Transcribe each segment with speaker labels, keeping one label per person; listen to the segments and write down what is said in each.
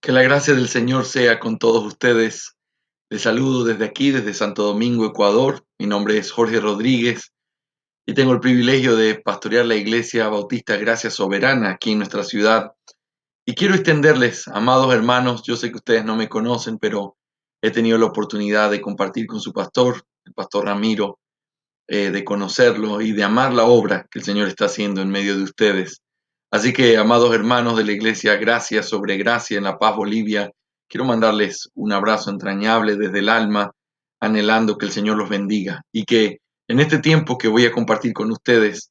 Speaker 1: Que la gracia del Señor sea con todos ustedes. Les saludo desde aquí, desde Santo Domingo, Ecuador. Mi nombre es Jorge Rodríguez y tengo el privilegio de pastorear la Iglesia Bautista Gracia Soberana aquí en nuestra ciudad. Y quiero extenderles, amados hermanos, yo sé que ustedes no me conocen, pero he tenido la oportunidad de compartir con su pastor, el pastor Ramiro, de conocerlo y de amar la obra que el Señor está haciendo en medio de ustedes. Así que, amados hermanos de la Iglesia Gracia sobre Gracia en La Paz, Bolivia, quiero mandarles un abrazo entrañable desde el alma, anhelando que el Señor los bendiga y que en este tiempo que voy a compartir con ustedes,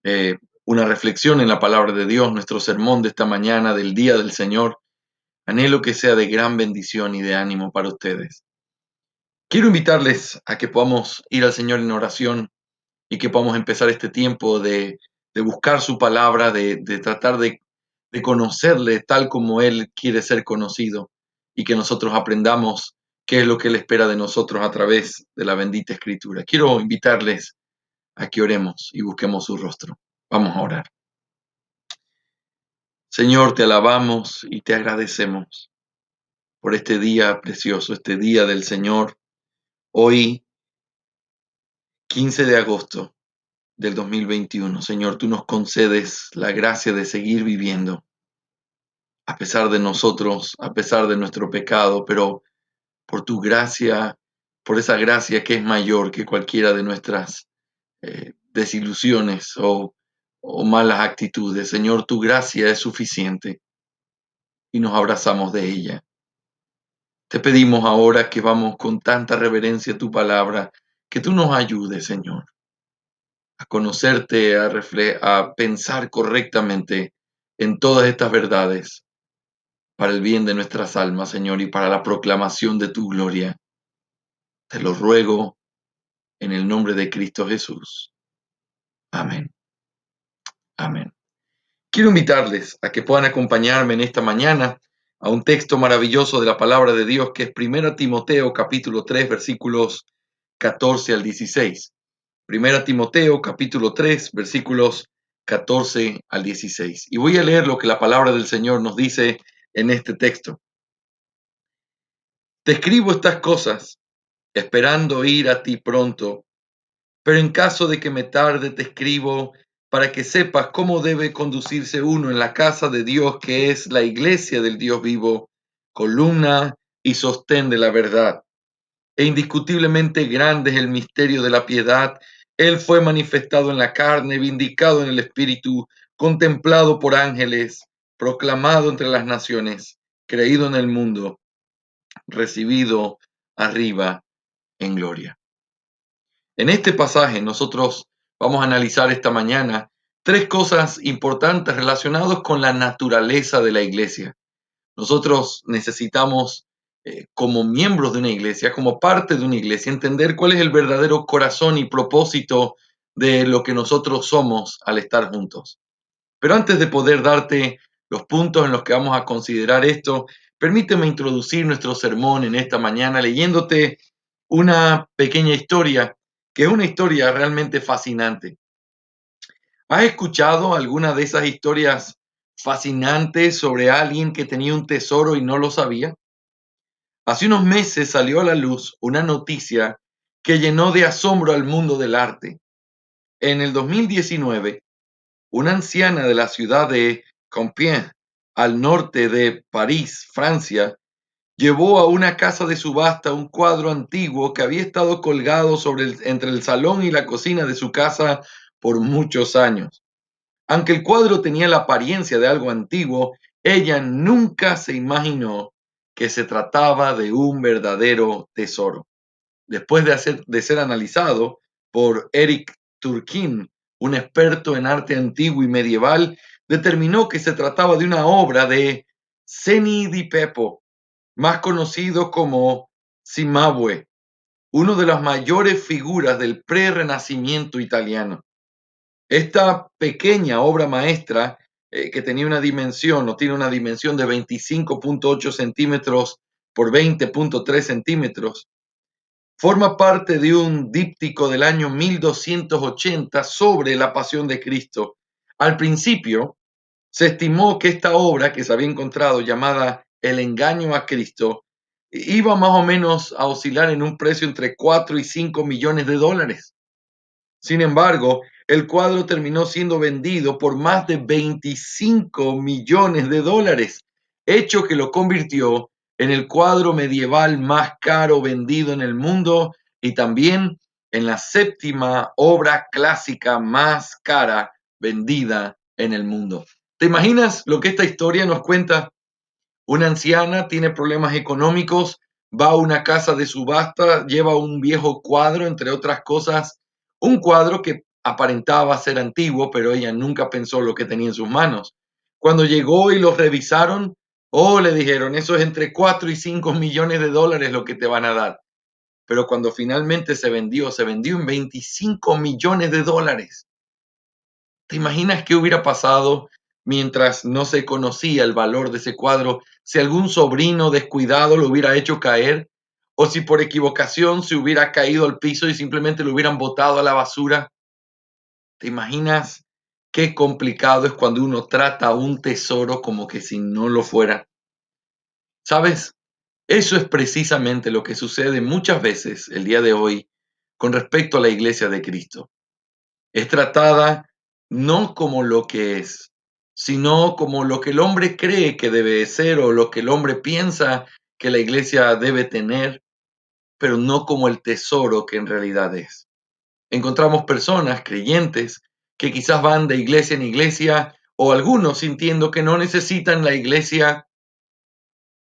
Speaker 1: eh, una reflexión en la palabra de Dios, nuestro sermón de esta mañana del Día del Señor, anhelo que sea de gran bendición y de ánimo para ustedes. Quiero invitarles a que podamos ir al Señor en oración y que podamos empezar este tiempo de buscar su palabra, de tratar de conocerle tal como Él quiere ser conocido y que nosotros aprendamos qué es lo que Él espera de nosotros a través de la bendita Escritura. Quiero invitarles a que oremos y busquemos su rostro. Vamos a orar. Señor, te alabamos y te agradecemos por este día precioso, este día del Señor. Hoy, 15 de agosto del 2021, Señor, tú nos concedes la gracia de seguir viviendo a pesar de nosotros, a pesar de nuestro pecado, pero por tu gracia, por esa gracia que es mayor que cualquiera de nuestras desilusiones o malas actitudes. Señor, tu gracia es suficiente y nos abrazamos de ella. Te pedimos ahora que vamos con tanta reverencia a tu palabra, que tú nos ayudes, Señor, a conocerte, a pensar correctamente en todas estas verdades para el bien de nuestras almas, Señor, y para la proclamación de tu gloria. Te lo ruego en el nombre de Cristo Jesús. Amén. Amén. Quiero invitarles a que puedan acompañarme en esta mañana a un texto maravilloso de la palabra de Dios que es 1 Timoteo capítulo 3 versículos 14 al 16. 1 Timoteo capítulo 3 versículos 14 al 16. Y voy a leer lo que la palabra del Señor nos dice en este texto. Te escribo estas cosas esperando ir a ti pronto, pero en caso de que me tarde te escribo para que sepas cómo debe conducirse uno en la casa de Dios, que es la iglesia del Dios vivo, columna y sostén de la verdad. E indiscutiblemente grande es el misterio de la piedad. Él fue manifestado en la carne, vindicado en el espíritu, contemplado por ángeles, proclamado entre las naciones, creído en el mundo, recibido arriba en gloria. En este pasaje nosotros vamos a analizar esta mañana tres cosas importantes relacionadas con la naturaleza de la iglesia. Nosotros necesitamos, como miembros de una iglesia, como parte de una iglesia, entender cuál es el verdadero corazón y propósito de lo que nosotros somos al estar juntos. Pero antes de poder darte los puntos en los que vamos a considerar esto, permíteme introducir nuestro sermón en esta mañana leyéndote una pequeña historia, que es una historia realmente fascinante. ¿Has escuchado alguna de esas historias fascinantes sobre alguien que tenía un tesoro y no lo sabía? Hace unos meses salió a la luz una noticia que llenó de asombro al mundo del arte. En el 2019, una anciana de la ciudad de Compiègne, al norte de París, Francia, llevó a una casa de subasta un cuadro antiguo que había estado colgado entre el salón y la cocina de su casa por muchos años. Aunque el cuadro tenía la apariencia de algo antiguo, ella nunca se imaginó que se trataba de un verdadero tesoro. Después de ser analizado por Eric Turquin, un experto en arte antiguo y medieval, determinó que se trataba de una obra de Ceni di Beppo, más conocido como Cimabue, uno de las mayores figuras del pre-renacimiento italiano. Esta pequeña obra maestra, que tenía una dimensión, o tiene una dimensión de 25.8 centímetros por 20.3 centímetros, forma parte de un díptico del año 1280 sobre la pasión de Cristo. Al principio, se estimó que esta obra que se había encontrado, llamada el engaño a Cristo, iba más o menos a oscilar en un precio entre 4 y 5 millones de dólares. Sin embargo, el cuadro terminó siendo vendido por más de 25 millones de dólares, hecho que lo convirtió en el cuadro medieval más caro vendido en el mundo y también en la séptima obra clásica más cara vendida en el mundo. ¿Te imaginas lo que esta historia nos cuenta? Una anciana tiene problemas económicos, va a una casa de subasta, lleva un viejo cuadro, entre otras cosas, un cuadro que aparentaba ser antiguo, pero ella nunca pensó lo que tenía en sus manos. Cuando llegó y lo revisaron, le dijeron, eso es entre 4 y 5 millones de dólares lo que te van a dar. Pero cuando finalmente se vendió en 25 millones de dólares. ¿Te imaginas qué hubiera pasado mientras no se conocía el valor de ese cuadro? Si algún sobrino descuidado lo hubiera hecho caer, o si por equivocación se hubiera caído al piso y simplemente lo hubieran botado a la basura. ¿Te imaginas qué complicado es cuando uno trata un tesoro como que si no lo fuera? ¿Sabes? Eso es precisamente lo que sucede muchas veces el día de hoy con respecto a la iglesia de Cristo. Es tratada no como lo que es, sino como lo que el hombre cree que debe ser o lo que el hombre piensa que la iglesia debe tener, pero no como el tesoro que en realidad es. Encontramos personas creyentes que quizás van de iglesia en iglesia o algunos sintiendo que no necesitan la iglesia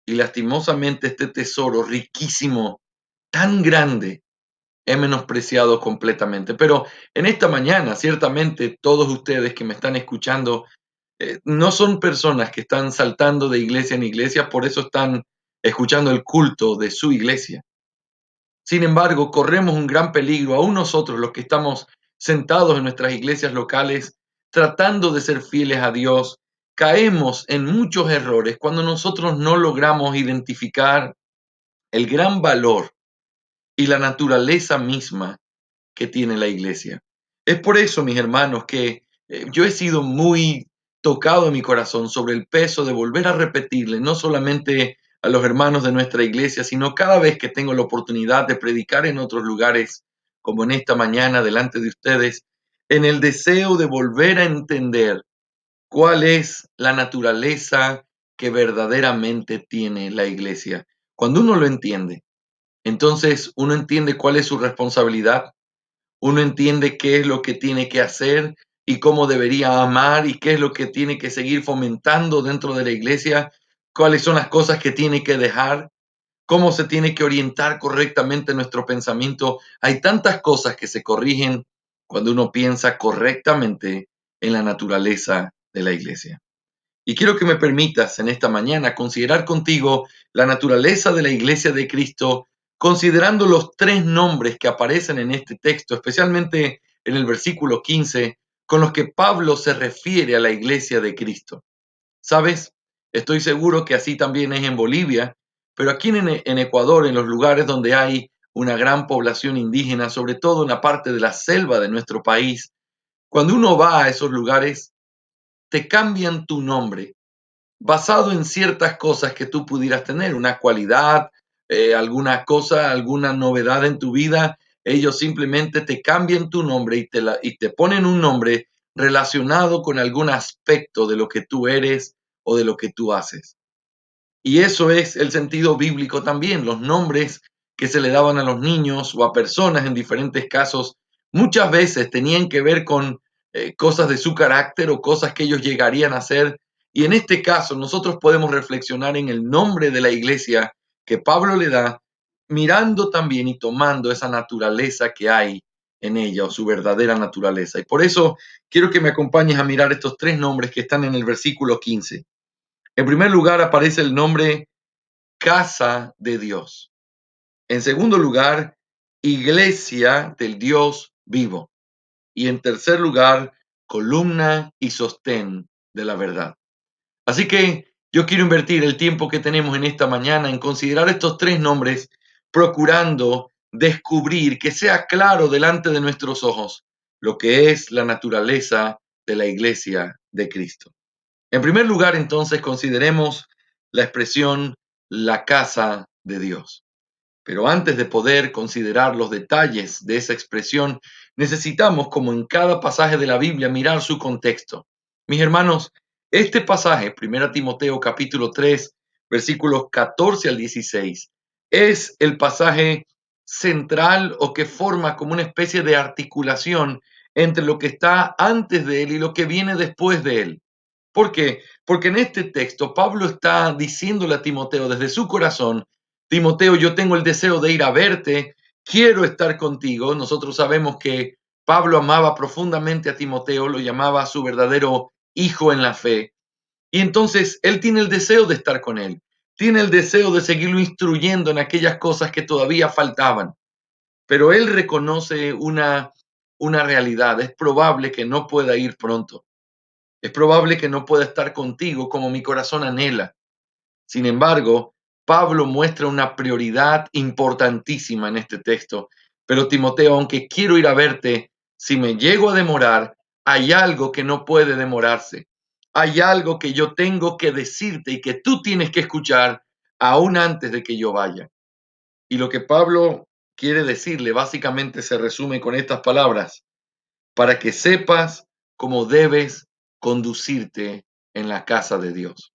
Speaker 1: y lastimosamente este tesoro riquísimo, tan grande, he menospreciado completamente. Pero en esta mañana, ciertamente, todos ustedes que me están escuchando, no son personas que están saltando de iglesia en iglesia, por eso están escuchando el culto de su iglesia. Sin embargo, corremos un gran peligro, aún nosotros los que estamos sentados en nuestras iglesias locales, tratando de ser fieles a Dios, caemos en muchos errores cuando nosotros no logramos identificar el gran valor y la naturaleza misma que tiene la iglesia. Es por eso, mis hermanos, que yo he sido muy tocado en mi corazón sobre el peso de volver a repetirle, no solamente a los hermanos de nuestra iglesia, sino cada vez que tengo la oportunidad de predicar en otros lugares, como en esta mañana delante de ustedes, en el deseo de volver a entender cuál es la naturaleza que verdaderamente tiene la iglesia. Cuando uno lo entiende, entonces uno entiende cuál es su responsabilidad, uno entiende qué es lo que tiene que hacer y cómo debería amar y qué es lo que tiene que seguir fomentando dentro de la iglesia, cuáles son las cosas que tiene que dejar, cómo se tiene que orientar correctamente nuestro pensamiento. Hay tantas cosas que se corrigen cuando uno piensa correctamente en la naturaleza de la iglesia. Y quiero que me permitas en esta mañana considerar contigo la naturaleza de la iglesia de Cristo, considerando los tres nombres que aparecen en este texto, especialmente en el versículo 15, con los que Pablo se refiere a la iglesia de Cristo. ¿Sabes? Estoy seguro que así también es en Bolivia, pero aquí en Ecuador, en los lugares donde hay una gran población indígena, sobre todo en la parte de la selva de nuestro país, cuando uno va a esos lugares, te cambian tu nombre basado en ciertas cosas que tú pudieras tener, una cualidad, alguna cosa, alguna novedad en tu vida. Ellos simplemente te cambian tu nombre y te ponen un nombre relacionado con algún aspecto de lo que tú eres o de lo que tú haces. Y eso es el sentido bíblico también. Los nombres que se le daban a los niños o a personas en diferentes casos muchas veces tenían que ver con cosas de su carácter o cosas que ellos llegarían a hacer. Y en este caso nosotros podemos reflexionar en el nombre de la iglesia que Pablo le da, mirando también y tomando esa naturaleza que hay en ella o su verdadera naturaleza. Y por eso quiero que me acompañes a mirar estos tres nombres que están en el versículo 15. En primer lugar aparece el nombre casa de Dios. En segundo lugar, iglesia del Dios vivo. Y en tercer lugar, columna y sostén de la verdad. Así que yo quiero invertir el tiempo que tenemos en esta mañana en considerar estos tres nombres, procurando descubrir que sea claro delante de nuestros ojos lo que es la naturaleza de la iglesia de Cristo. En primer lugar, entonces, consideremos la expresión la casa de Dios. Pero antes de poder considerar los detalles de esa expresión, necesitamos, como en cada pasaje de la Biblia, mirar su contexto. Mis hermanos, este pasaje, 1 Timoteo capítulo 3, versículos 14 al 16, es el pasaje central o que forma como una especie de articulación entre lo que está antes de él y lo que viene después de él. ¿Por qué? Porque en este texto Pablo está diciéndole a Timoteo desde su corazón: Timoteo, yo tengo el deseo de ir a verte, quiero estar contigo. Nosotros sabemos que Pablo amaba profundamente a Timoteo, lo llamaba su verdadero hijo en la fe. Y entonces él tiene el deseo de estar con él, tiene el deseo de seguirlo instruyendo en aquellas cosas que todavía faltaban. Pero él reconoce una realidad: es probable que no pueda ir pronto. Es probable que no pueda estar contigo como mi corazón anhela. Sin embargo, Pablo muestra una prioridad importantísima en este texto. Pero Timoteo, aunque quiero ir a verte, si me llego a demorar, hay algo que no puede demorarse. Hay algo que yo tengo que decirte y que tú tienes que escuchar aún antes de que yo vaya. Y lo que Pablo quiere decirle básicamente se resume con estas palabras: para que sepas cómo debes conducirte en la casa de Dios.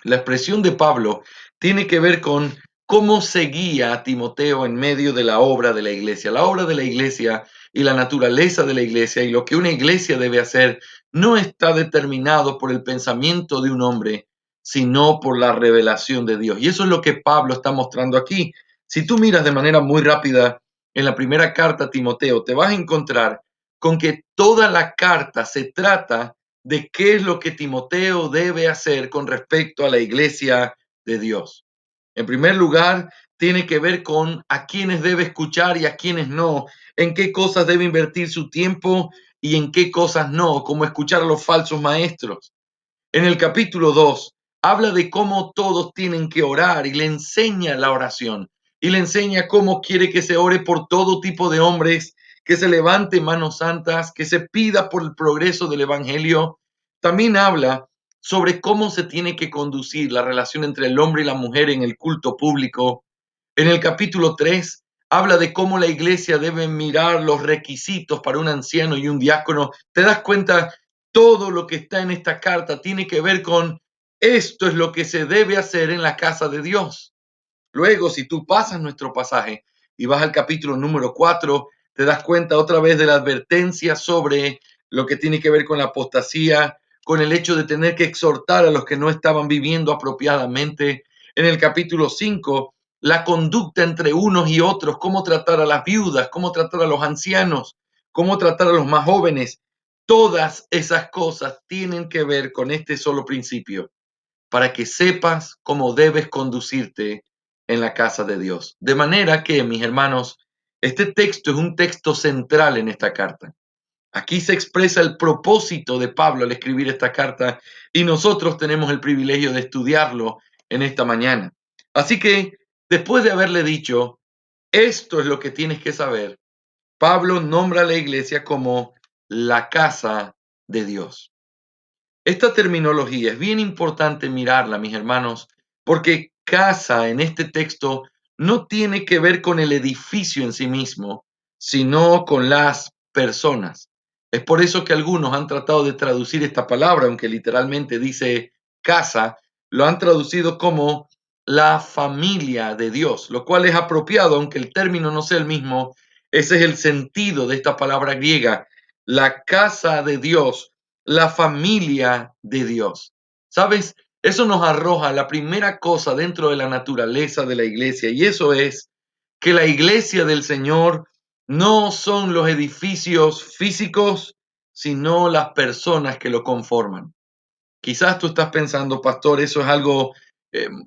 Speaker 1: La expresión de Pablo tiene que ver con cómo seguía a Timoteo en medio de la obra de la iglesia. La obra de la iglesia y la naturaleza de la iglesia y lo que una iglesia debe hacer no está determinado por el pensamiento de un hombre, sino por la revelación de Dios. Y eso es lo que Pablo está mostrando aquí. Si tú miras de manera muy rápida en la primera carta a Timoteo, te vas a encontrar con que toda la carta se trata de qué es lo que Timoteo debe hacer con respecto a la iglesia de Dios. En primer lugar, tiene que ver con a quienes debe escuchar y a quienes no, en qué cosas debe invertir su tiempo y en qué cosas no, como escuchar a los falsos maestros. En el capítulo 2 habla de cómo todos tienen que orar y le enseña la oración y le enseña cómo quiere que se ore por todo tipo de hombres, que se levante manos santas, que se pida por el progreso del evangelio. También habla sobre cómo se tiene que conducir la relación entre el hombre y la mujer en el culto público. En el capítulo 3 habla de cómo la iglesia debe mirar los requisitos para un anciano y un diácono. ¿Te das cuenta? Todo lo que está en esta carta tiene que ver con esto es lo que se debe hacer en la casa de Dios. Luego, si tú pasas nuestro pasaje y vas al capítulo número 4, te das cuenta otra vez de la advertencia sobre lo que tiene que ver con la apostasía, con el hecho de tener que exhortar a los que no estaban viviendo apropiadamente. En el capítulo 5, la conducta entre unos y otros, cómo tratar a las viudas, cómo tratar a los ancianos, cómo tratar a los más jóvenes. Todas esas cosas tienen que ver con este solo principio: para que sepas cómo debes conducirte en la casa de Dios. De manera que, mis hermanos, este texto es un texto central en esta carta. Aquí se expresa el propósito de Pablo al escribir esta carta y nosotros tenemos el privilegio de estudiarlo en esta mañana. Así que, después de haberle dicho, esto es lo que tienes que saber, Pablo nombra a la iglesia como la casa de Dios. Esta terminología es bien importante mirarla, mis hermanos, porque casa en este texto no tiene que ver con el edificio en sí mismo, sino con las personas. Es por eso que algunos han tratado de traducir esta palabra, aunque literalmente dice casa, lo han traducido como la familia de Dios, lo cual es apropiado, aunque el término no sea el mismo. Ese es el sentido de esta palabra griega, la casa de Dios, la familia de Dios. ¿Sabes? Eso nos arroja la primera cosa dentro de la naturaleza de la iglesia, y eso es que la iglesia del Señor no son los edificios físicos, sino las personas que lo conforman. Quizás tú estás pensando, pastor, eso es algo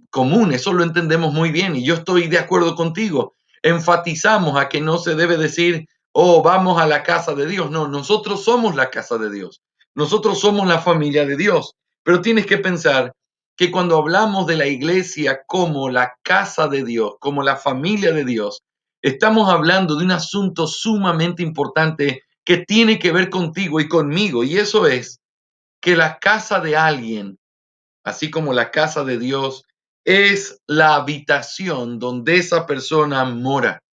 Speaker 1: común, eso lo entendemos muy bien y yo estoy de acuerdo contigo. Enfatizamos a que no se debe decir, oh, vamos a la casa de Dios. No, nosotros somos la casa de Dios. Nosotros somos la familia de Dios. Pero tienes que pensar que cuando hablamos de la iglesia como la casa de Dios, como la familia de Dios, estamos hablando de un asunto sumamente importante que tiene que ver contigo y conmigo, y eso es que la casa de alguien, así como la casa de Dios, es la habitación donde esa persona mora.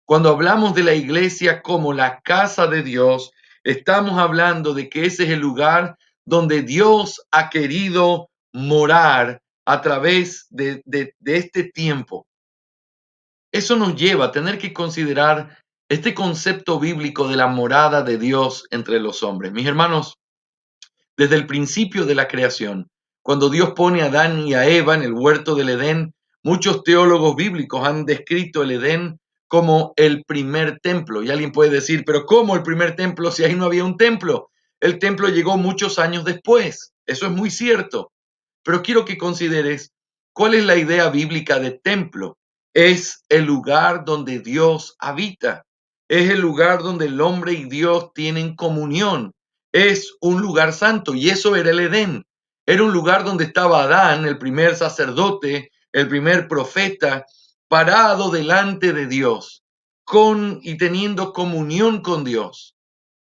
Speaker 1: Cuando hablamos de la iglesia como la casa de Dios, estamos hablando de que ese es el lugar donde Dios ha querido morar a través de este tiempo. Eso nos lleva a tener que considerar este concepto bíblico de la morada de Dios entre los hombres. Mis hermanos, desde el principio de la creación, cuando Dios pone a Adán y a Eva en el huerto del Edén, muchos teólogos bíblicos han descrito el Edén como el primer templo. Y alguien puede decir, pero ¿cómo el primer templo si ahí no había un templo? El templo llegó muchos años después. Eso es muy cierto. Pero quiero que consideres cuál es la idea bíblica de templo. Es el lugar donde Dios habita. Es el lugar donde el hombre y Dios tienen comunión. Es un lugar santo y eso era el Edén. Era un lugar donde estaba Adán, el primer sacerdote, el primer profeta, parado delante de Dios, con y teniendo comunión con Dios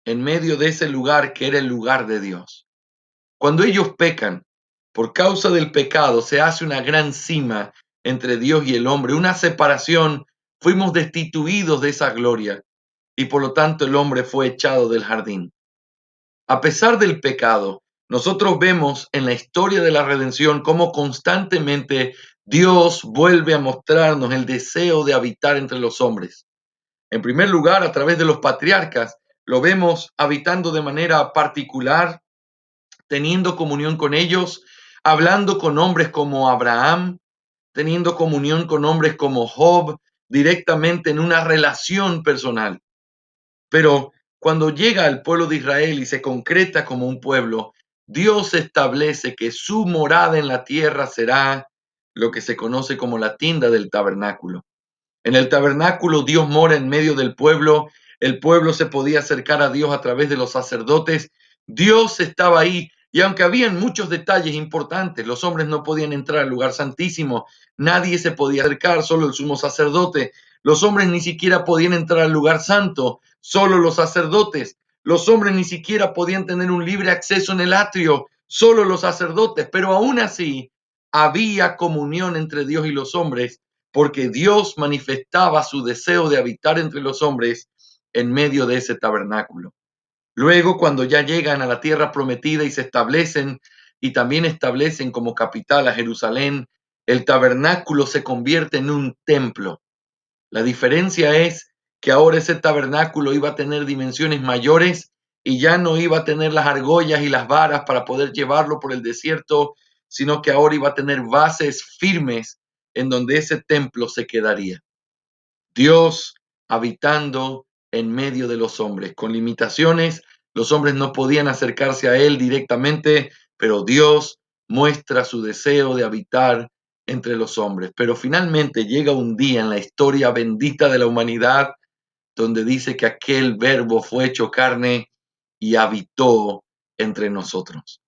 Speaker 1: en medio de ese lugar que era el lugar de Dios. Cuando ellos pecan, por causa del pecado, se hace una gran cima entre Dios y el hombre, una separación. Fuimos destituidos de esa gloria y por lo tanto el hombre fue echado del jardín. A pesar del pecado, nosotros vemos en la historia de la redención cómo constantemente Dios vuelve a mostrarnos el deseo de habitar entre los hombres. En primer lugar, a través de los patriarcas, lo vemos habitando de manera particular, teniendo comunión con ellos, hablando con hombres como Abraham, teniendo comunión con hombres como Job, directamente en una relación personal. Pero cuando llega al pueblo de Israel y se concreta como un pueblo, Dios establece que su morada en la tierra será lo que se conoce como la tienda del tabernáculo. En el tabernáculo Dios mora en medio del pueblo, el pueblo se podía acercar a Dios a través de los sacerdotes, Dios estaba ahí y aunque habían muchos detalles importantes, los hombres no podían entrar al lugar santísimo, nadie se podía acercar, solo el sumo sacerdote, los hombres ni siquiera podían entrar al lugar santo, solo los sacerdotes, los hombres ni siquiera podían tener un libre acceso en el atrio, solo los sacerdotes, pero aún así había comunión entre Dios y los hombres porque Dios manifestaba su deseo de habitar entre los hombres en medio de ese tabernáculo. Luego, cuando ya llegan a la tierra prometida y se establecen y también establecen como capital a Jerusalén, el tabernáculo se convierte en un templo. La diferencia es que ahora ese tabernáculo iba a tener dimensiones mayores y ya no iba a tener las argollas y las varas para poder llevarlo por el desierto, sino que ahora iba a tener bases firmes en donde ese templo se quedaría. Dios habitando en medio de los hombres, con limitaciones, los hombres no podían acercarse a Él directamente, pero Dios muestra su deseo de habitar entre los hombres. Pero finalmente llega un día en la historia bendita de la humanidad donde dice que aquel verbo fue hecho carne y habitó entre nosotros.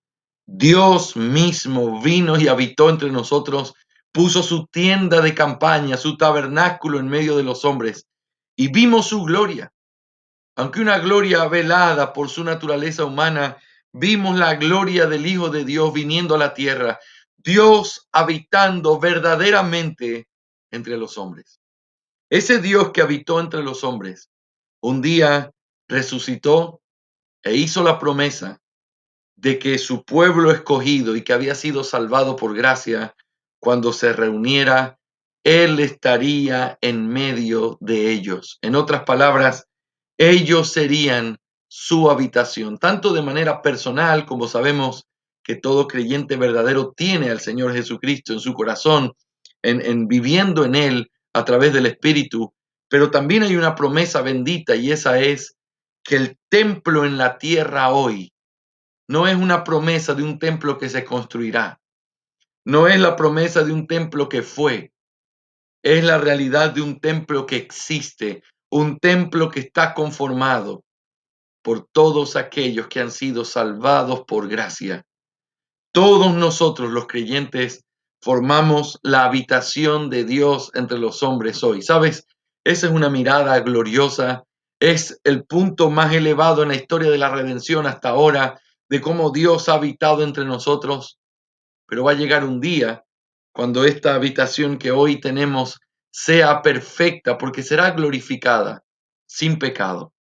Speaker 1: Dios mismo vino y habitó entre nosotros, puso su tienda de campaña, su tabernáculo en medio de los hombres, y vimos su gloria. Aunque una gloria velada por su naturaleza humana, vimos la gloria del Hijo de Dios viniendo a la tierra, Dios habitando verdaderamente entre los hombres. Ese Dios que habitó entre los hombres, un día resucitó e hizo la promesa de que su pueblo escogido y que había sido salvado por gracia, cuando se reuniera, Él estaría en medio de ellos. En otras palabras, ellos serían su habitación, tanto de manera personal, como sabemos que todo creyente verdadero tiene al Señor Jesucristo en su corazón, viviendo en Él a través del Espíritu, pero también hay una promesa bendita y esa es que el templo en la tierra hoy no es una promesa de un templo que se construirá. No es la promesa de un templo que fue. Es la realidad de un templo que existe. Un templo que está conformado por todos aquellos que han sido salvados por gracia. Todos nosotros los creyentes formamos la habitación de Dios entre los hombres hoy. ¿Sabes? Esa es una mirada gloriosa. Es el punto más elevado en la historia de la redención hasta ahora, de cómo Dios ha habitado entre nosotros. Pero va a llegar un día cuando esta habitación que hoy tenemos sea perfecta, porque será glorificada, sin pecado.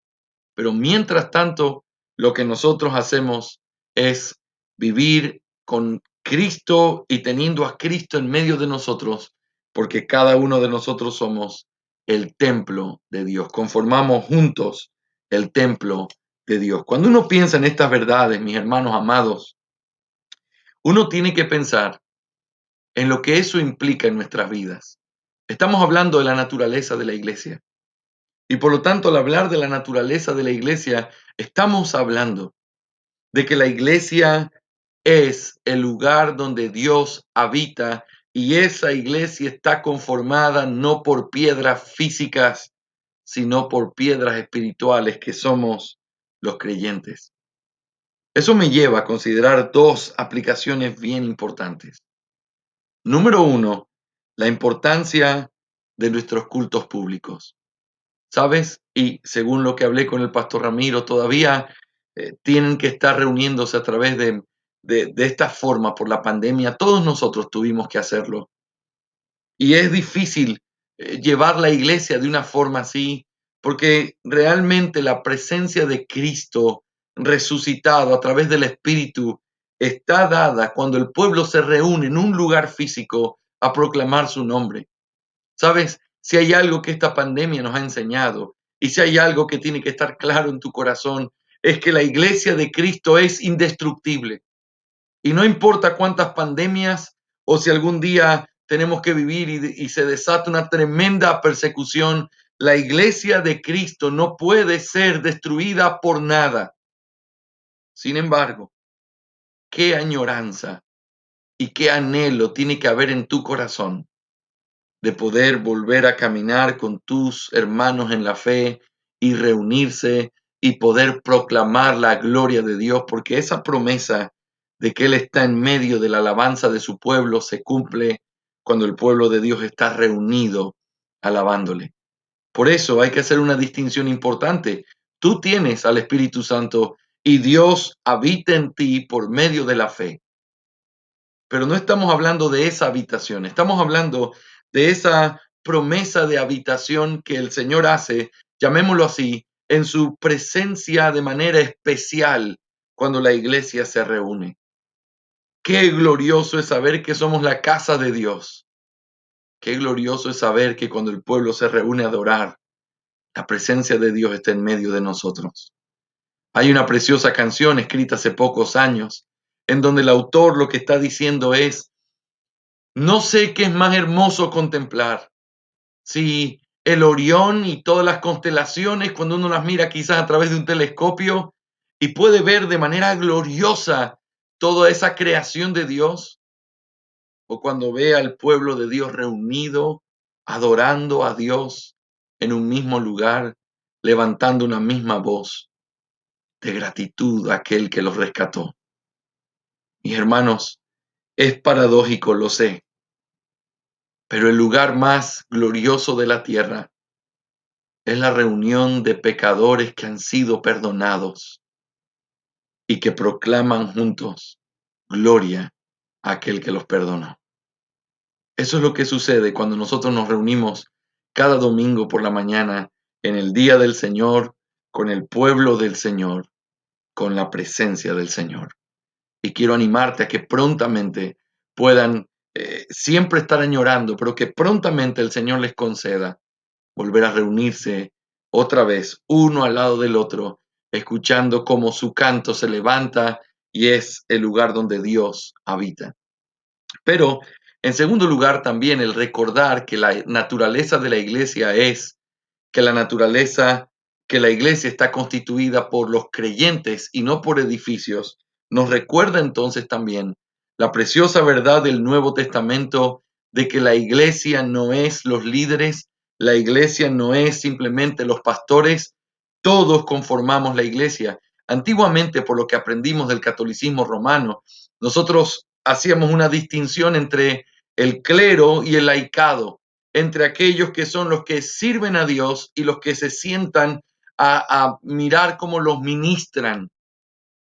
Speaker 1: Pero mientras tanto, lo que nosotros hacemos es vivir con Cristo y teniendo a Cristo en medio de nosotros, porque cada uno de nosotros somos el templo de Dios. Conformamos juntos el templo de Dios. Cuando uno piensa en estas verdades, mis hermanos amados, uno tiene que pensar en lo que eso implica en nuestras vidas. Estamos hablando de la naturaleza de la iglesia. Y por lo tanto, al hablar de la naturaleza de la iglesia, estamos hablando de que la iglesia es el lugar donde Dios habita y esa iglesia está conformada no por piedras físicas, sino por piedras espirituales que somos los creyentes. Eso me lleva a considerar dos aplicaciones bien importantes. Número uno, la importancia de nuestros cultos públicos. ¿Sabes? Y según lo que hablé con el pastor Ramiro, todavía tienen que estar reuniéndose a través de esta forma por la pandemia. Todos nosotros tuvimos que hacerlo. Y es difícil llevar la iglesia de una forma así, porque realmente la presencia de Cristo resucitado a través del Espíritu está dada cuando el pueblo se reúne en un lugar físico a proclamar su nombre. ¿Sabes? Si hay algo que esta pandemia nos ha enseñado y si hay algo que tiene que estar claro en tu corazón, es que la iglesia de Cristo es indestructible. Y no importa cuántas pandemias o si algún día tenemos que vivir y se desata una tremenda persecución, la iglesia de Cristo no puede ser destruida por nada. Sin embargo, qué añoranza y qué anhelo tiene que haber en tu corazón de poder volver a caminar con tus hermanos en la fe y reunirse y poder proclamar la gloria de Dios, porque esa promesa de que Él está en medio de la alabanza de su pueblo se cumple cuando el pueblo de Dios está reunido alabándole. Por eso hay que hacer una distinción importante. Tú tienes al Espíritu Santo y Dios habita en ti por medio de la fe. Pero no estamos hablando de esa habitación, estamos hablando de esa promesa de habitación que el Señor hace, llamémoslo así, en su presencia de manera especial cuando la iglesia se reúne. Qué glorioso es saber que somos la casa de Dios. Qué glorioso es saber que cuando el pueblo se reúne a adorar, la presencia de Dios está en medio de nosotros. Hay una preciosa canción escrita hace pocos años en donde el autor lo que está diciendo es: no sé qué es más hermoso contemplar, si el Orión y todas las constelaciones, cuando uno las mira quizás a través de un telescopio y puede ver de manera gloriosa toda esa creación de Dios, o cuando ve al pueblo de Dios reunido, adorando a Dios en un mismo lugar, levantando una misma voz de gratitud a aquel que los rescató. Mis hermanos, es paradójico, lo sé, pero el lugar más glorioso de la tierra es la reunión de pecadores que han sido perdonados y que proclaman juntos gloria a aquel que los perdonó. Eso es lo que sucede cuando nosotros nos reunimos cada domingo por la mañana en el día del Señor, con el pueblo del Señor, con la presencia del Señor. Y quiero animarte a que prontamente puedan siempre estar añorando, pero que prontamente el Señor les conceda volver a reunirse otra vez, uno al lado del otro, escuchando cómo su canto se levanta y es el lugar donde Dios habita. Pero, en segundo lugar, también el recordar que la naturaleza de la iglesia es que que la iglesia está constituida por los creyentes y no por edificios, nos recuerda entonces también la preciosa verdad del Nuevo Testamento de que la iglesia no es los líderes, la iglesia no es simplemente los pastores, todos conformamos la iglesia. Antiguamente, por lo que aprendimos del catolicismo romano, nosotros hacíamos una distinción entre el clero y el laicado, entre aquellos que son los que sirven a Dios y los que se sientan a mirar cómo los ministran.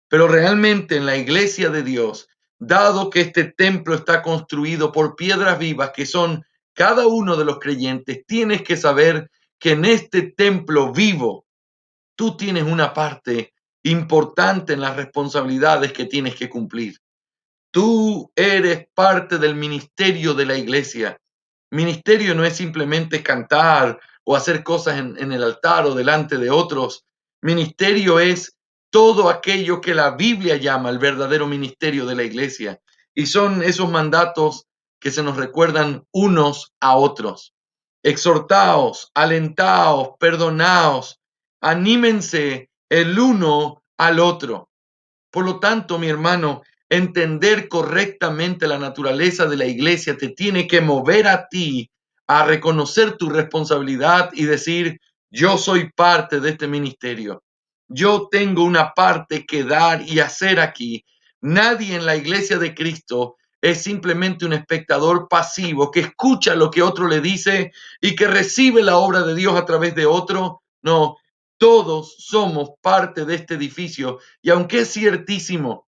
Speaker 1: Pero realmente en la iglesia de Dios dado que este templo está construido por piedras vivas que son cada uno de los creyentes, tienes que saber que en este templo vivo tú tienes una parte importante en las responsabilidades que tienes que cumplir. Tú eres parte del ministerio de la iglesia. Ministerio no es simplemente cantar o hacer cosas en el altar o delante de otros. Ministerio es todo aquello que la Biblia llama el verdadero ministerio de la iglesia. Y son esos mandatos que se nos recuerdan unos a otros. Exhortaos, alentaos, perdonaos, anímense el uno al otro. Por lo tanto, mi hermano, entender correctamente la naturaleza de la iglesia te tiene que mover a ti a reconocer tu responsabilidad y decir, yo soy parte de este ministerio. Yo tengo una parte que dar y hacer aquí. Nadie en la iglesia de Cristo es simplemente un espectador pasivo que escucha lo que otro le dice y que recibe la obra de Dios a través de otro. No, todos somos parte de este edificio y aunque es ciertísimo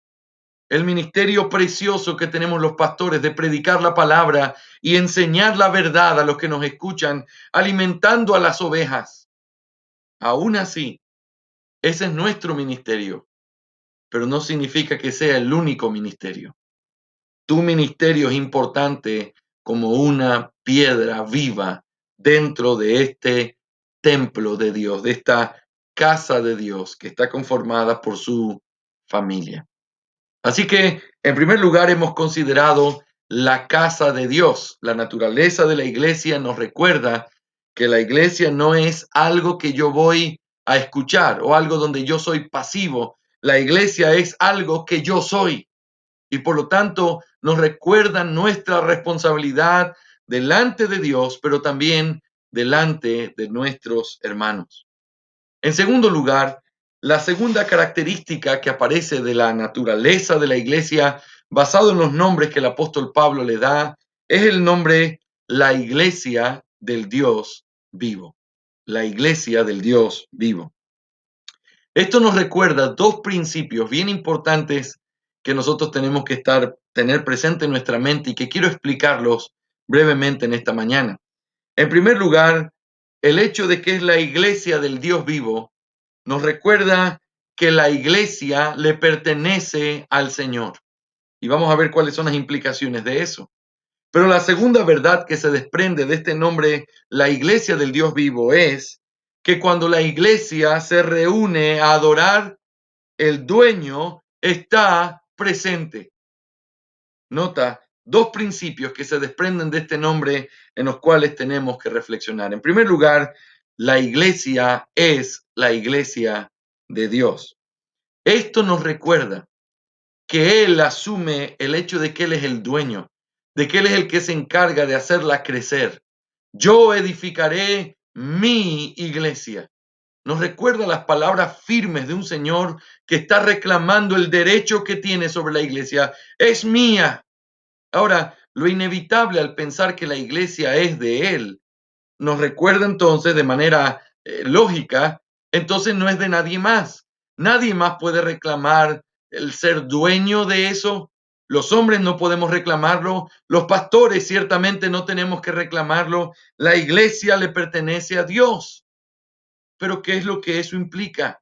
Speaker 1: el ministerio precioso que tenemos los pastores de predicar la palabra y enseñar la verdad a los que nos escuchan, alimentando a las ovejas, aún así, ese es nuestro ministerio, pero no significa que sea el único ministerio. Tu ministerio es importante como una piedra viva dentro de este templo de Dios, de esta casa de Dios que está conformada por su familia. Así que, en primer lugar, hemos considerado la casa de Dios. La naturaleza de la iglesia nos recuerda que la iglesia no es algo que yo voy a escuchar o algo donde yo soy pasivo. La iglesia es algo que yo soy y por lo tanto nos recuerda nuestra responsabilidad delante de Dios, pero también delante de nuestros hermanos. En segundo lugar, la segunda característica que aparece de la naturaleza de la iglesia, basado en los nombres que el apóstol Pablo le da, es el nombre la iglesia del Dios vivo. La iglesia del Dios vivo. Esto nos recuerda dos principios bien importantes que nosotros tenemos que tener presente en nuestra mente y que quiero explicarlos brevemente en esta mañana. En primer lugar, el hecho de que es la iglesia del Dios vivo nos recuerda que la iglesia le pertenece al Señor. Y vamos a ver cuáles son las implicaciones de eso. Pero la segunda verdad que se desprende de este nombre, la iglesia del Dios vivo, es que cuando la iglesia se reúne a adorar, el dueño está presente. Nota dos principios que se desprenden de este nombre en los cuales tenemos que reflexionar. En primer lugar, la iglesia es la iglesia de Dios. Esto nos recuerda que Él asume el hecho de que Él es el dueño, de que Él es el que se encarga de hacerla crecer. Yo edificaré mi iglesia. Nos recuerda las palabras firmes de un Señor que está reclamando el derecho que tiene sobre la iglesia. Es mía. Ahora, lo inevitable al pensar que la iglesia es de Él, nos recuerda entonces de manera lógica, entonces no es de nadie más. Nadie más puede reclamar el ser dueño de eso. Los hombres no podemos reclamarlo. Los pastores ciertamente no tenemos que reclamarlo. La iglesia le pertenece a Dios. Pero ¿qué es lo que eso implica?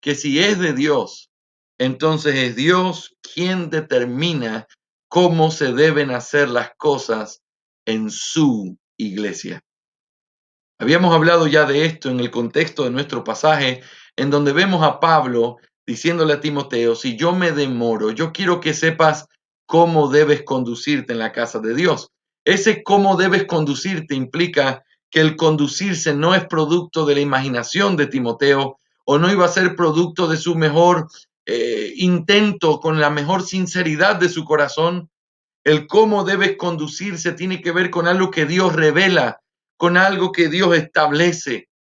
Speaker 1: Que si es de Dios, entonces es Dios quien determina cómo se deben hacer las cosas en su iglesia. Habíamos hablado ya de esto en el contexto de nuestro pasaje, en donde vemos a Pablo diciéndole a Timoteo, si yo me demoro, yo quiero que sepas cómo debes conducirte en la casa de Dios. Ese cómo debes conducirte implica que el conducirse no es producto de la imaginación de Timoteo o no iba a ser producto de su mejor intento, con la mejor sinceridad de su corazón. El cómo debes conducirse tiene que ver con algo que Dios revela, con algo que Dios establece.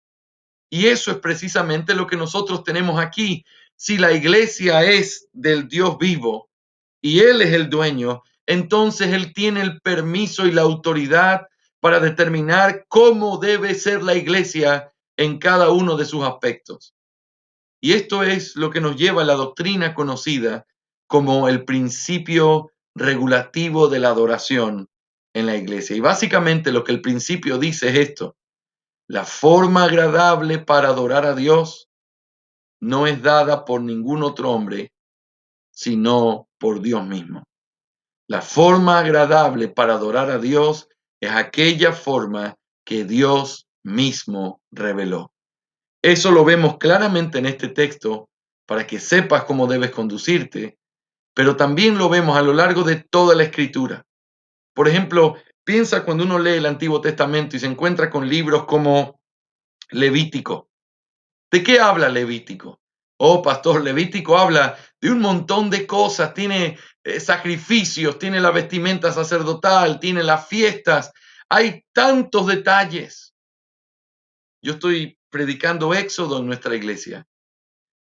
Speaker 1: Y eso es precisamente lo que nosotros tenemos aquí. Si la iglesia es del Dios vivo y Él es el dueño, entonces Él tiene el permiso y la autoridad para determinar cómo debe ser la iglesia en cada uno de sus aspectos. Y esto es lo que nos lleva a la doctrina conocida como el principio regulativo de la adoración en la iglesia. Y básicamente lo que el principio dice es esto: la forma agradable para adorar a Dios no es dada por ningún otro hombre, sino por Dios mismo. La forma agradable para adorar a Dios es aquella forma que Dios mismo reveló. Eso lo vemos claramente en este texto para que sepas cómo debes conducirte, pero también lo vemos a lo largo de toda la Escritura. Por ejemplo, piensa cuando uno lee el Antiguo Testamento y se encuentra con libros como Levítico. ¿De qué habla Levítico? Oh, pastor, Levítico habla de un montón de cosas. Tiene sacrificios, tiene la vestimenta sacerdotal, tiene las fiestas. Hay tantos detalles. Yo estoy predicando Éxodo en nuestra iglesia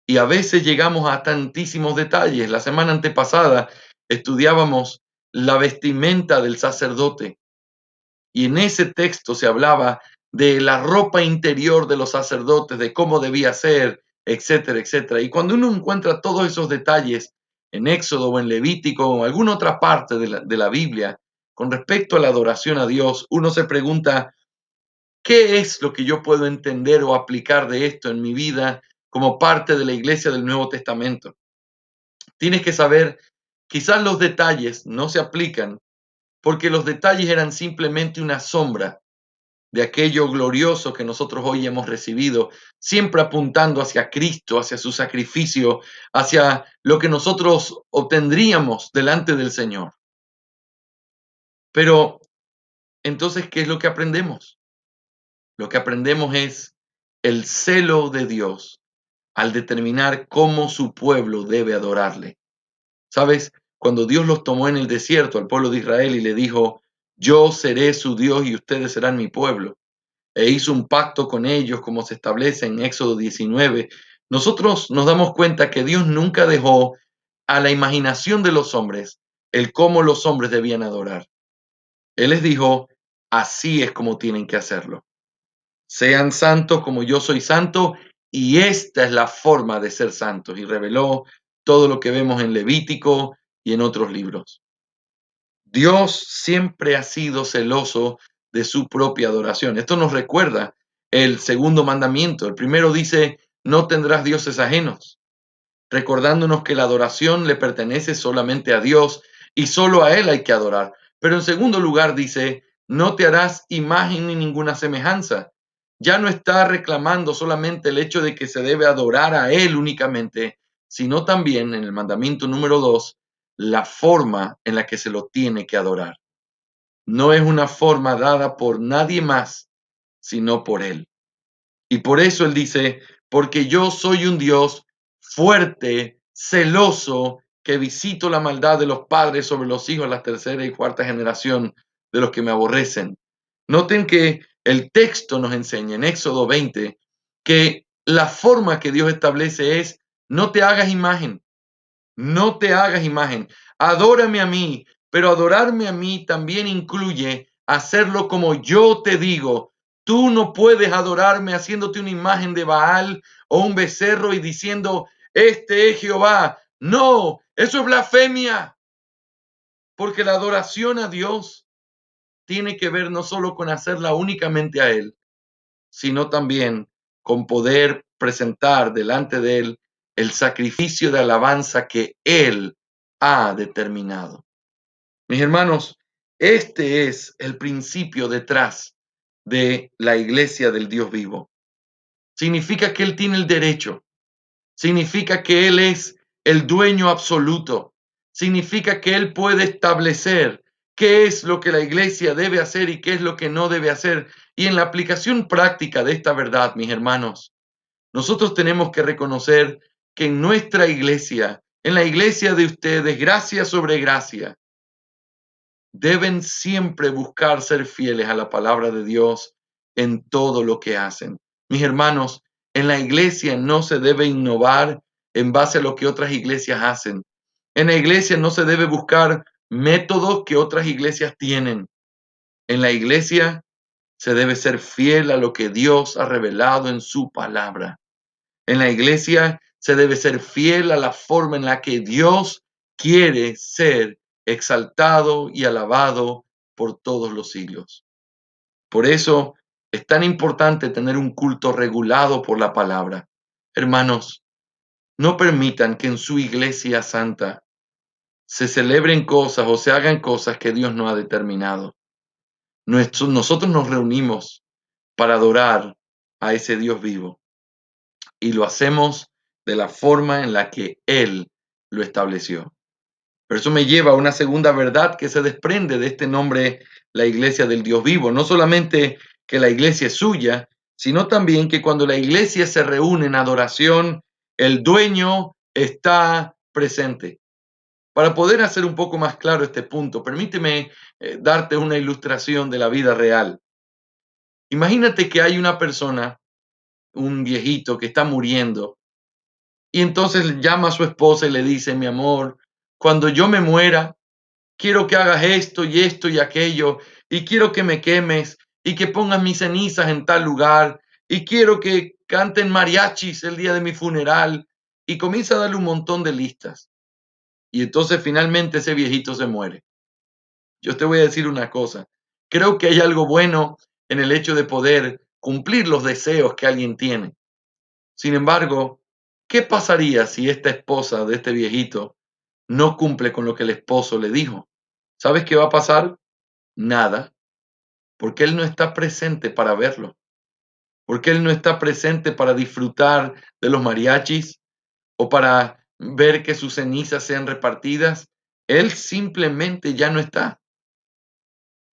Speaker 1: y a veces llegamos a tantísimos detalles. La semana antepasada estudiábamos la vestimenta del sacerdote y en ese texto se hablaba de la ropa interior de los sacerdotes, de cómo debía ser, etcétera, etcétera. Y cuando uno encuentra todos esos detalles en Éxodo o en Levítico o en alguna otra parte de la Biblia con respecto a la adoración a Dios, uno se pregunta, ¿qué es lo que yo puedo entender o aplicar de esto en mi vida como parte de la iglesia del Nuevo Testamento? Tienes que saber, quizás los detalles no se aplican porque los detalles eran simplemente una sombra de aquello glorioso que nosotros hoy hemos recibido, siempre apuntando hacia Cristo, hacia su sacrificio, hacia lo que nosotros obtendríamos delante del Señor. Pero entonces, ¿qué es lo que aprendemos? Lo que aprendemos es el celo de Dios al determinar cómo su pueblo debe adorarle. ¿Sabes? Cuando Dios los tomó en el desierto al pueblo de Israel y le dijo, yo seré su Dios y ustedes serán mi pueblo, e hizo un pacto con ellos como se establece en Éxodo 19, nosotros nos damos cuenta que Dios nunca dejó a la imaginación de los hombres el cómo los hombres debían adorar. Él les dijo, así es como tienen que hacerlo. Sean santos como yo soy santo, y esta es la forma de ser santos. Y reveló todo lo que vemos en Levítico y en otros libros. Dios siempre ha sido celoso de su propia adoración. Esto nos recuerda el segundo mandamiento. El primero dice, no tendrás dioses ajenos, recordándonos que la adoración le pertenece solamente a Dios y solo a Él hay que adorar. Pero en segundo lugar dice, no te harás imagen ni ninguna semejanza. Ya no está reclamando solamente el hecho de que se debe adorar a Él únicamente, sino también en el mandamiento número 2, la forma en la que se lo tiene que adorar. No es una forma dada por nadie más, sino por Él. Y por eso Él dice, porque yo soy un Dios fuerte, celoso, que visito la maldad de los padres sobre los hijos, la tercera y cuarta generación de los que me aborrecen. Noten que el texto nos enseña en Éxodo 20 que la forma que Dios establece es, no te hagas imagen, no te hagas imagen, adórame a mí, pero adorarme a mí también incluye hacerlo como yo te digo. Tú no puedes adorarme haciéndote una imagen de Baal o un becerro y diciendo, este es Jehová. No, eso es blasfemia, porque la adoración a Dios tiene que ver no solo con hacerla únicamente a Él, sino también con poder presentar delante de Él el sacrificio de alabanza que Él ha determinado. Mis hermanos, este es el principio detrás de la iglesia del Dios vivo. Significa que Él tiene el derecho, significa que Él es el dueño absoluto, significa que Él puede establecer qué es lo que la iglesia debe hacer y qué es lo que no debe hacer. Y en la aplicación práctica de esta verdad, mis hermanos, nosotros tenemos que reconocer que en nuestra iglesia, en la iglesia de ustedes, gracia sobre gracia, deben siempre buscar ser fieles a la palabra de Dios en todo lo que hacen. Mis hermanos, en la iglesia no se debe innovar en base a lo que otras iglesias hacen. En la iglesia no se debe buscar métodos que otras iglesias tienen. En la iglesia se debe ser fiel a lo que Dios ha revelado en su palabra. En la iglesia se debe ser fiel a la forma en la que Dios quiere ser exaltado y alabado por todos los siglos. Por eso es tan importante tener un culto regulado por la palabra. Hermanos, no permitan que en su iglesia santa se celebren cosas o se hagan cosas que Dios no ha determinado. Nosotros nos reunimos para adorar a ese Dios vivo y lo hacemos de la forma en la que Él lo estableció. Pero eso me lleva a una segunda verdad que se desprende de este nombre, la iglesia del Dios vivo. No solamente que la iglesia es suya, sino también que cuando la iglesia se reúne en adoración, el dueño está presente. Para poder hacer un poco más claro este punto, permíteme darte una ilustración de la vida real. Imagínate que hay una persona, un viejito que está muriendo, y entonces llama a su esposa y le dice, mi amor, cuando yo me muera, quiero que hagas esto y esto y aquello, y quiero que me quemes y que pongas mis cenizas en tal lugar, y quiero que canten mariachis el día de mi funeral, y comienza a darle un montón de listas. Y entonces finalmente ese viejito se muere. Yo te voy a decir una cosa, creo que hay algo bueno en el hecho de poder cumplir los deseos que alguien tiene. Sin embargo, ¿qué pasaría si esta esposa de este viejito no cumple con lo que el esposo le dijo? ¿Sabes qué va a pasar? Nada, porque él no está presente para verlo, porque él no está presente para disfrutar de los mariachis o para ver que sus cenizas sean repartidas. Él simplemente ya no está.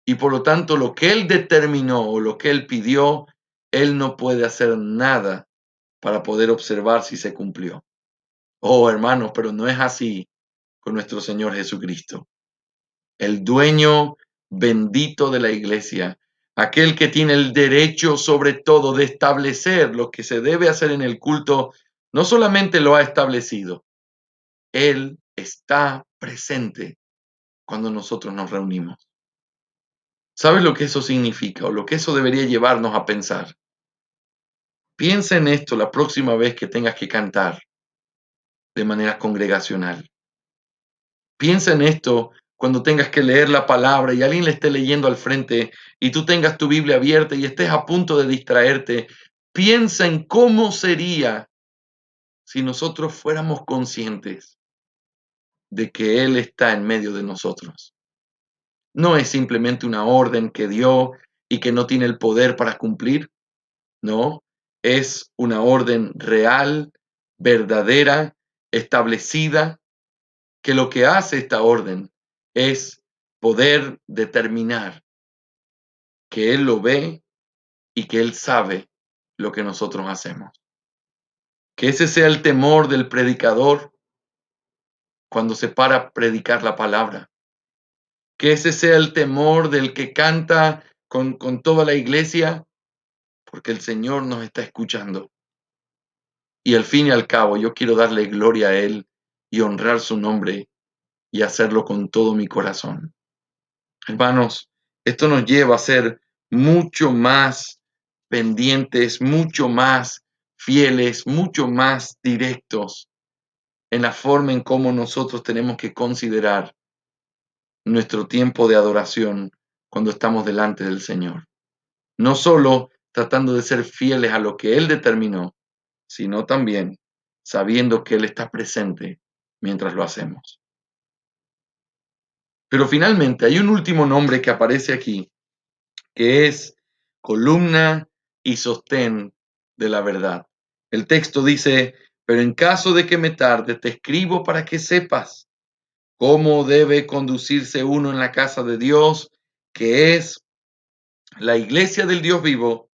Speaker 1: Y por lo tanto, lo que él determinó o lo que él pidió, él no puede hacer nada para poder observar si se cumplió. Oh, hermanos, pero no es así con nuestro Señor Jesucristo, el dueño bendito de la iglesia, aquel que tiene el derecho sobre todo de establecer lo que se debe hacer en el culto, no solamente lo ha establecido, Él está presente cuando nosotros nos reunimos. ¿Sabes lo que eso significa o lo que eso debería llevarnos a pensar? Piensa en esto la próxima vez que tengas que cantar de manera congregacional. Piensa en esto cuando tengas que leer la palabra y alguien le esté leyendo al frente y tú tengas tu Biblia abierta y estés a punto de distraerte. Piensa en cómo sería si nosotros fuéramos conscientes de que Él está en medio de nosotros. No es simplemente una orden que dio y que no tiene el poder para cumplir. No, es una orden real, verdadera, establecida, que lo que hace esta orden es poder determinar que Él lo ve y que Él sabe lo que nosotros hacemos. Que ese sea el temor del predicador cuando se para a predicar la palabra. Que ese sea el temor del que canta con toda la iglesia, porque el Señor nos está escuchando. Y al fin y al cabo, yo quiero darle gloria a Él y honrar su nombre y hacerlo con todo mi corazón. Hermanos, esto nos lleva a ser mucho más pendientes, mucho más fieles, mucho más directos en la forma en cómo nosotros tenemos que considerar nuestro tiempo de adoración cuando estamos delante del Señor. No solo tratando de ser fieles a lo que Él determinó, sino también sabiendo que Él está presente mientras lo hacemos. Pero finalmente hay un último nombre que aparece aquí, que es columna y sostén de la verdad. El texto dice, pero en caso de que me tarde, te escribo para que sepas cómo debe conducirse uno en la casa de Dios, que es la iglesia del Dios vivo,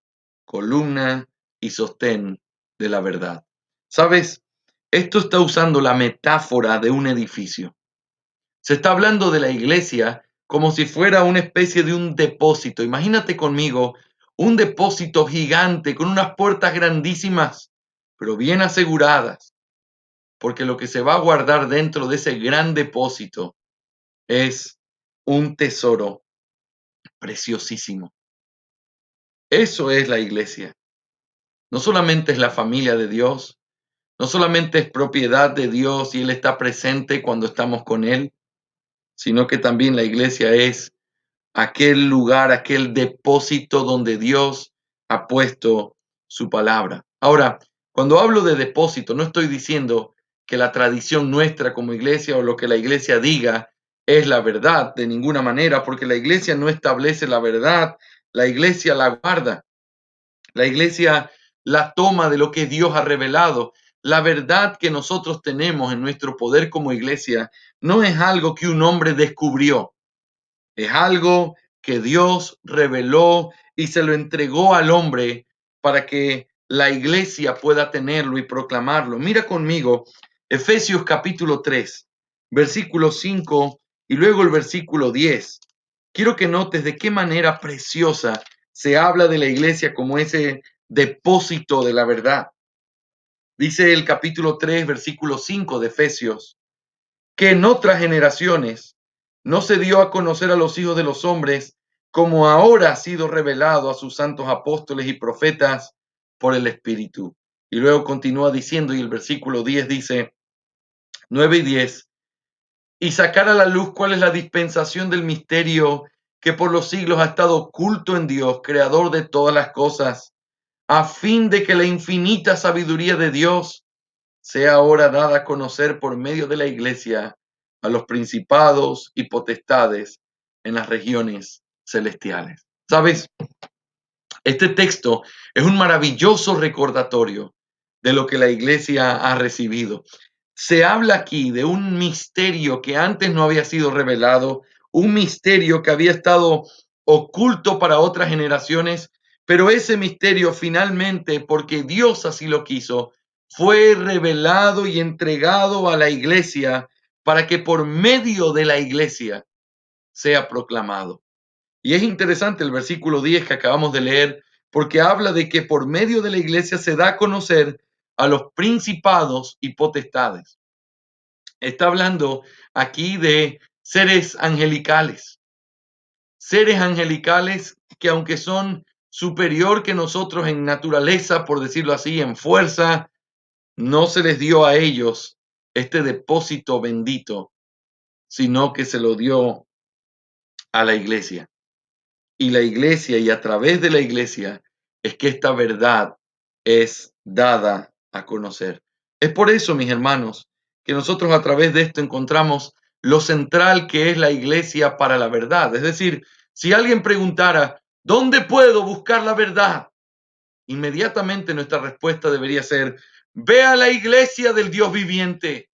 Speaker 1: columna y sostén de la verdad. ¿Sabes? Esto está usando la metáfora de un edificio. Se está hablando de la iglesia como si fuera una especie de un depósito. Imagínate conmigo un depósito gigante con unas puertas grandísimas, pero bien aseguradas, porque lo que se va a guardar dentro de ese gran depósito es un tesoro preciosísimo. Eso es la iglesia. No solamente es la familia de Dios, no solamente es propiedad de Dios y Él está presente cuando estamos con Él, sino que también la iglesia es aquel lugar, aquel depósito donde Dios ha puesto su palabra. Ahora, cuando hablo de depósito, no estoy diciendo que la tradición nuestra como iglesia o lo que la iglesia diga es la verdad de ninguna manera, porque la iglesia no establece la verdad, la iglesia la guarda, la iglesia la toma de lo que Dios ha revelado. La verdad que nosotros tenemos en nuestro poder como iglesia no es algo que un hombre descubrió, es algo que Dios reveló y se lo entregó al hombre para que la iglesia pueda tenerlo y proclamarlo. Mira conmigo Efesios capítulo 3, versículo 5 y luego el versículo 10. Quiero que notes de qué manera preciosa se habla de la iglesia como ese depósito de la verdad. Dice el capítulo 3, versículo 5 de Efesios: que en otras generaciones no se dio a conocer a los hijos de los hombres, como ahora ha sido revelado a sus santos apóstoles y profetas por el Espíritu. Y luego continúa diciendo, y el versículo 10 dice, 9 y 10, y sacar a la luz cuál es la dispensación del misterio que por los siglos ha estado oculto en Dios, creador de todas las cosas, a fin de que la infinita sabiduría de Dios sea ahora dada a conocer por medio de la iglesia a los principados y potestades en las regiones celestiales. ¿Sabes? Este texto es un maravilloso recordatorio de lo que la iglesia ha recibido. Se habla aquí de un misterio que antes no había sido revelado, un misterio que había estado oculto para otras generaciones, pero ese misterio finalmente, porque Dios así lo quiso, fue revelado y entregado a la iglesia para que por medio de la iglesia sea proclamado. Y es interesante el versículo 10 que acabamos de leer, porque habla de que por medio de la iglesia se da a conocer a los principados y potestades. Está hablando aquí de seres angelicales que aunque son superior que nosotros en naturaleza, por decirlo así, en fuerza, no se les dio a ellos este depósito bendito, sino que se lo dio a la iglesia. Y la iglesia, y a través de la iglesia, es que esta verdad es dada a conocer. Es por eso, mis hermanos, que nosotros a través de esto encontramos lo central que es la iglesia para la verdad. Es decir, si alguien preguntara, ¿dónde puedo buscar la verdad? Inmediatamente nuestra respuesta debería ser, ve a la iglesia del Dios viviente,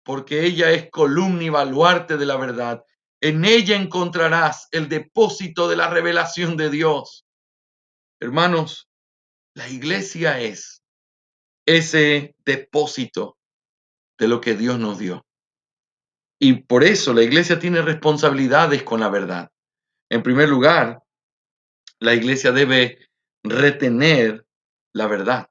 Speaker 1: porque ella es columna y baluarte de la verdad. En ella encontrarás el depósito de la revelación de Dios. Hermanos, la iglesia es ese depósito de lo que Dios nos dio. Y por eso la iglesia tiene responsabilidades con la verdad. En primer lugar, la iglesia debe retener la verdad.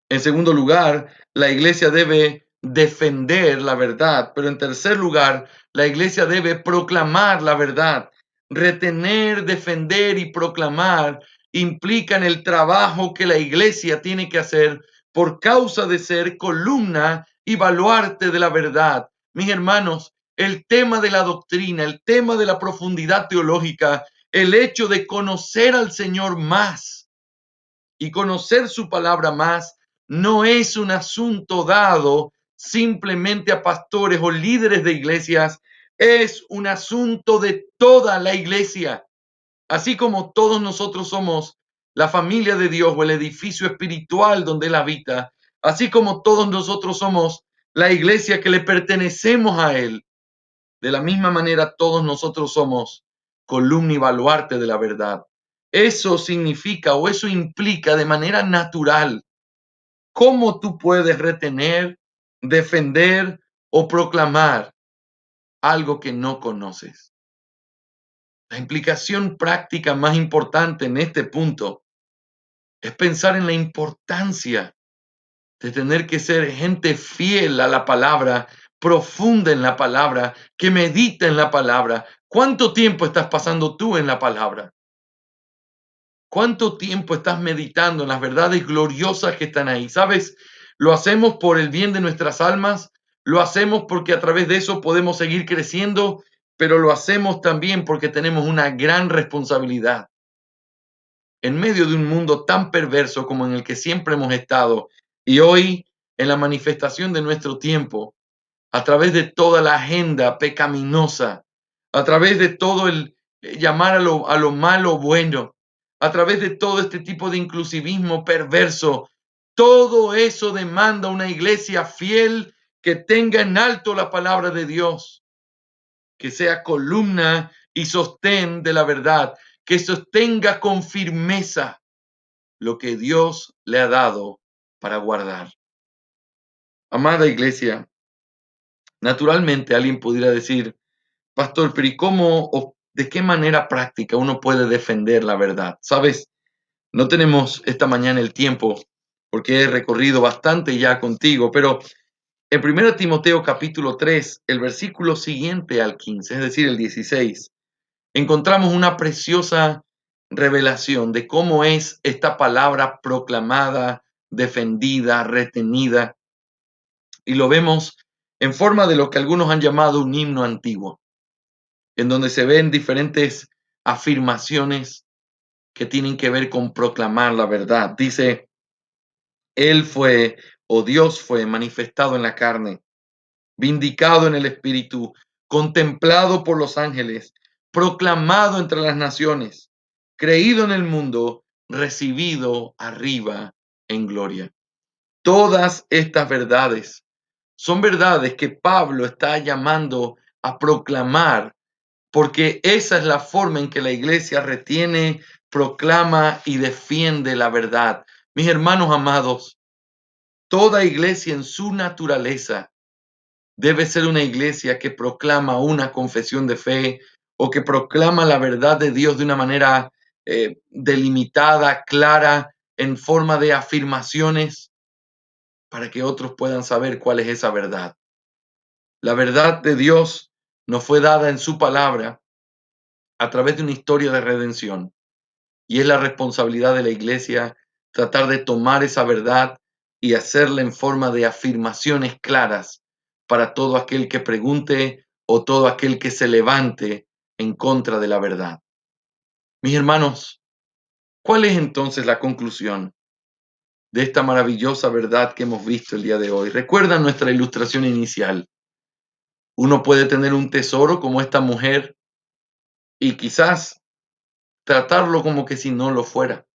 Speaker 1: En segundo lugar, la iglesia debe defender la verdad. Pero en tercer lugar, la iglesia debe proclamar la verdad. Retener, defender y proclamar implican el trabajo que la iglesia tiene que hacer por causa de ser columna y baluarte de la verdad. Mis hermanos, el tema de la doctrina, el tema de la profundidad teológica, el hecho de conocer al Señor más y conocer su palabra más, no es un asunto dado simplemente a pastores o líderes de iglesias, es un asunto de toda la iglesia. Así como todos nosotros somos la familia de Dios o el edificio espiritual donde Él habita, así como todos nosotros somos la iglesia que le pertenecemos a Él, de la misma manera todos nosotros somos columna y baluarte de la verdad. Eso significa o eso implica de manera natural cómo tú puedes retener, defender o proclamar algo que no conoces. La implicación práctica más importante en este punto es pensar en la importancia de tener que ser gente fiel a la palabra, profunda en la palabra, que medita en la palabra. ¿Cuánto tiempo estás pasando tú en la palabra? ¿Cuánto tiempo estás meditando en las verdades gloriosas que están ahí? ¿Sabes? lo hacemos por el bien de nuestras almas, lo hacemos porque a través de eso podemos seguir creciendo, pero lo hacemos también porque tenemos una gran responsabilidad. En medio de un mundo tan perverso como en el que siempre hemos estado, y hoy en la manifestación de nuestro tiempo, a través de toda la agenda pecaminosa, a través de todo el llamar a lo malo bueno, a través de todo este tipo de inclusivismo perverso, todo eso demanda una iglesia fiel que tenga en alto la palabra de Dios, que sea columna y sostén de la verdad, que sostenga con firmeza lo que Dios le ha dado para guardar. Amada iglesia, naturalmente alguien pudiera decir, pastor, pero ¿y cómo o de qué manera práctica uno puede defender la verdad? Sabes, no tenemos esta mañana el tiempo porque he recorrido bastante ya contigo, pero en 1 Timoteo capítulo 3, el versículo siguiente al 15, es decir, el 16, encontramos una preciosa revelación de cómo es esta palabra proclamada, defendida, retenida, y lo vemos en forma de lo que algunos han llamado un himno antiguo, en donde se ven diferentes afirmaciones que tienen que ver con proclamar la verdad. Dice, Él fue, o Dios fue manifestado en la carne, vindicado en el Espíritu, contemplado por los ángeles, proclamado entre las naciones, creído en el mundo, recibido arriba en gloria. Todas estas verdades son verdades que Pablo está llamando a proclamar, porque esa es la forma en que la iglesia retiene, proclama y defiende la verdad. Mis hermanos amados, toda iglesia en su naturaleza debe ser una iglesia que proclama una confesión de fe o que proclama la verdad de Dios de una manera delimitada, clara, en forma de afirmaciones, para que otros puedan saber cuál es esa verdad. La verdad de Dios nos fue dada en su palabra a través de una historia de redención. Y es la responsabilidad de la iglesia tratar de tomar esa verdad y hacerla en forma de afirmaciones claras para todo aquel que pregunte o todo aquel que se levante en contra de la verdad. Mis hermanos, ¿cuál es entonces la conclusión de esta maravillosa verdad que hemos visto el día de hoy? Recuerda nuestra ilustración inicial. Uno puede tener un tesoro como esta mujer y quizás tratarlo como que si no lo fuera,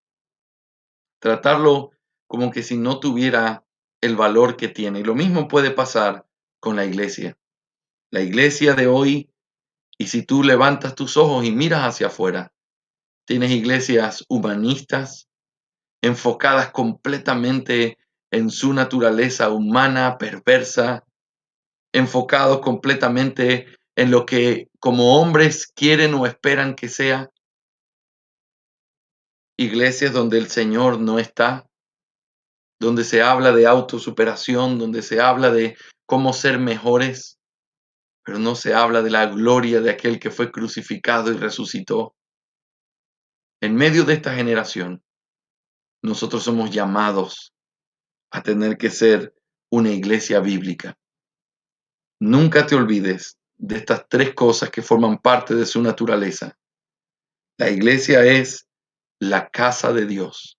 Speaker 1: tratarlo como que si no tuviera el valor que tiene. Y lo mismo puede pasar con la iglesia. La iglesia de hoy, y si tú levantas tus ojos y miras hacia afuera, tienes iglesias humanistas, enfocadas completamente en su naturaleza humana, perversa, enfocados completamente en lo que como hombres quieren o esperan que sea. Iglesias donde el Señor no está, donde se habla de autosuperación, donde se habla de cómo ser mejores, pero no se habla de la gloria de aquel que fue crucificado y resucitó. En medio de esta generación, nosotros somos llamados a tener que ser una iglesia bíblica. Nunca te olvides de estas tres cosas que forman parte de su naturaleza. La iglesia es la casa de Dios.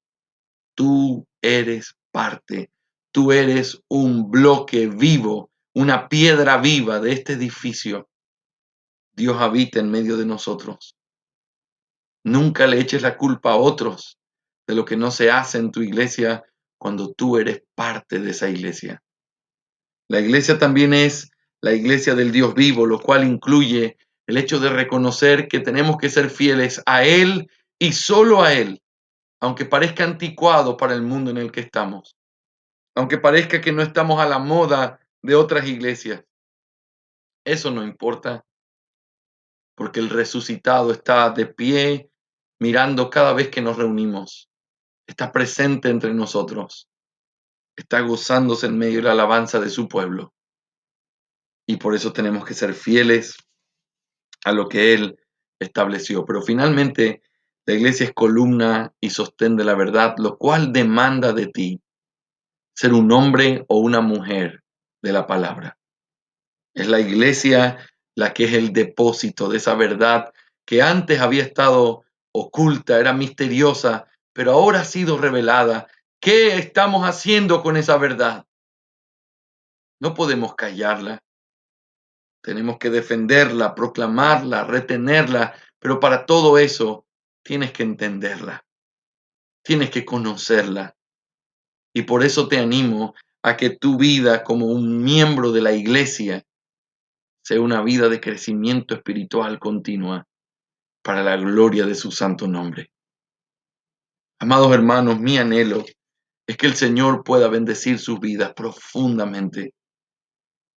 Speaker 1: Tú eres parte, tú eres un bloque vivo, una piedra viva de este edificio. Dios habita en medio de nosotros. Nunca le eches la culpa a otros de lo que no se hace en tu iglesia cuando tú eres parte de esa iglesia. La iglesia también es la iglesia del Dios vivo, lo cual incluye el hecho de reconocer que tenemos que ser fieles a Él y solo a Él, aunque parezca anticuado para el mundo en el que estamos, aunque parezca que no estamos a la moda de otras iglesias. Eso no importa, porque el resucitado está de pie mirando cada vez que nos reunimos, está presente entre nosotros, está gozándose en medio de la alabanza de su pueblo. Y por eso tenemos que ser fieles a lo que Él estableció. Pero finalmente, la iglesia es columna y sostén de la verdad, lo cual demanda de ti ser un hombre o una mujer de la palabra. Es la iglesia la que es el depósito de esa verdad que antes había estado oculta, era misteriosa, pero ahora ha sido revelada. ¿Qué estamos haciendo con esa verdad? No podemos callarla. Tenemos que defenderla, proclamarla, retenerla, pero para todo eso tienes que entenderla, tienes que conocerla. Y por eso te animo a que tu vida como un miembro de la iglesia sea una vida de crecimiento espiritual continua para la gloria de su santo nombre. Amados hermanos, mi anhelo es que el Señor pueda bendecir sus vidas profundamente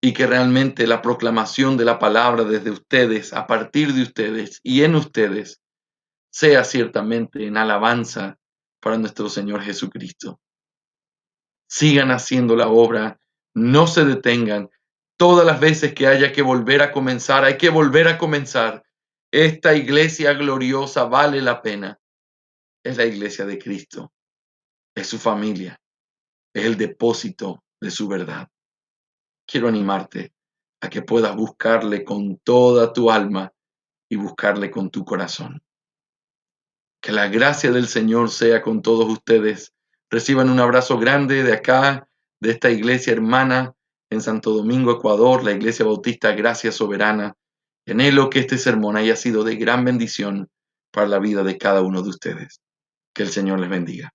Speaker 1: y que realmente la proclamación de la palabra desde ustedes, a partir de ustedes y en ustedes, sea ciertamente en alabanza para nuestro Señor Jesucristo. Sigan haciendo la obra, no se detengan. Todas las veces que haya que volver a comenzar, hay que volver a comenzar. Esta iglesia gloriosa vale la pena. Es la iglesia de Cristo, es su familia, es el depósito de su verdad. Quiero animarte a que puedas buscarle con toda tu alma y buscarle con tu corazón. Que la gracia del Señor sea con todos ustedes. Reciban un abrazo grande de acá, de esta iglesia hermana en Santo Domingo, Ecuador, la Iglesia Bautista Gracia Soberana. Anhelo que este sermón haya sido de gran bendición para la vida de cada uno de ustedes. Que el Señor les bendiga.